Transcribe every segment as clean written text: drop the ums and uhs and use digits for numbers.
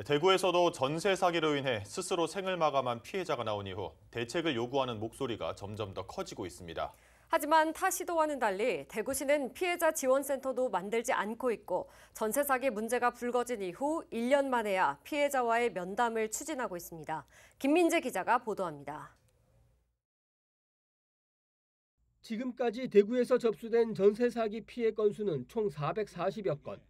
대구에서도 전세 사기로 인해 스스로 생을 마감한 피해자가 나온 이후 대책을 요구하는 목소리가 점점 더 커지고 있습니다. 하지만 타 시도와는 달리 대구시는 피해자 지원센터도 만들지 않고 있고 전세 사기 문제가 불거진 이후 1년 만에야 피해자와의 면담을 추진하고 있습니다. 김민재 기자가 보도합니다. 지금까지 대구에서 접수된 전세 사기 피해 건수는 총 440여 건.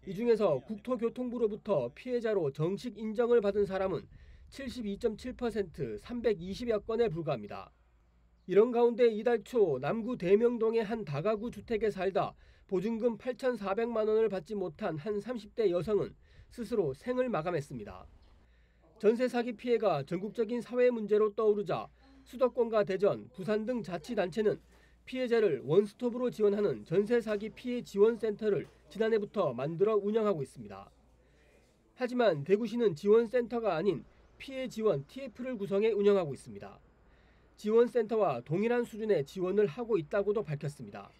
이 중에서 국토교통부로부터 피해자로 정식 인정을 받은 사람은 72.7% 320여 건에 불과합니다. 이런 가운데 이달 초 남구 대명동의 한 다가구 주택에 살다 보증금 8,400만 원을 받지 못한 한 30대 여성은 스스로 생을 마감했습니다. 전세 사기 피해가 전국적인 사회 문제로 떠오르자 수도권과 대전, 부산 등 자치단체는 피해자를 원스톱으로 지원하는 전세 사기 피해 지원센터를 지난해부터 만들어 운영하고 있습니다. 하지만 대구시는 지원센터가 아닌 피해 지원 TF를 구성해 운영하고 있습니다. 지원센터와 동일한 수준의 지원을 하고 있다고도 밝혔습니다.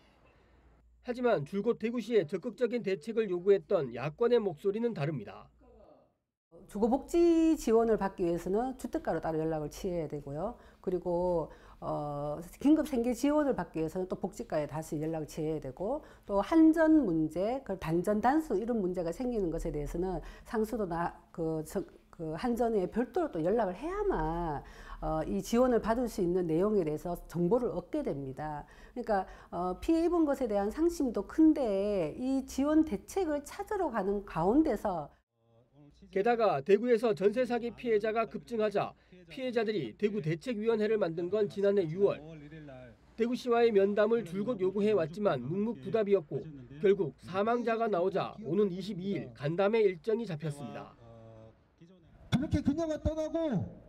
하지만 줄곧 대구시에 적극적인 대책을 요구했던 야권의 목소리는 다릅니다. 주거복지 지원을 받기 위해서는 주택가로 따로 연락을 취해야 되고요. 그리고 긴급 생계 지원을 받기 위해서는 또 복지과에 다시 연락을 취해야 되고, 또 한전 문제, 단전 단수 이런 문제가 생기는 것에 대해서는 상수도나 그 한전에 별도로 또 연락을 해야만 이 지원을 받을 수 있는 내용에 대해서 정보를 얻게 됩니다. 그러니까 피해 입은 것에 대한 상심도 큰데 이 지원 대책을 찾으러 가는 가운데서 게다가 대구에서 전세 사기 피해자가 급증하자 피해자들이 대구 대책위원회를 만든 건 지난해 6월. 대구시와의 면담을 줄곧 요구해 왔지만 묵묵부답이었고 결국 사망자가 나오자 오는 22일 간담회 일정이 잡혔습니다. 그렇게 그녀가 떠나고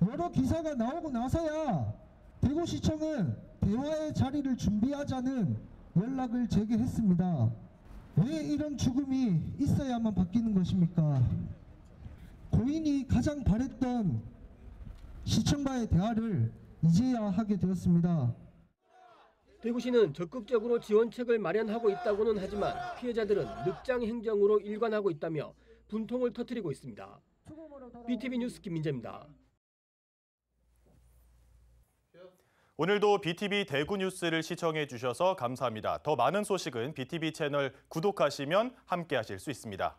여러 기사가 나오고 나서야 대구시청은 대화의 자리를 준비하자는 연락을 제게 했습니다. 왜 이런 죽음이 있어야만 바뀌는 것입니까? 고인이 가장 바랬던 시청과의 대화를 이제야 하게 되었습니다. 대구시는 적극적으로 지원책을 마련하고 있다고는 하지만 피해자들은 늑장 행정으로 일관하고 있다며 분통을 터뜨리고 있습니다. BTV 뉴스 김민재입니다. 오늘도 BTV 대구 뉴스를 시청해 주셔서 감사합니다. 더 많은 소식은 BTV 채널 구독하시면 함께 하실 수 있습니다.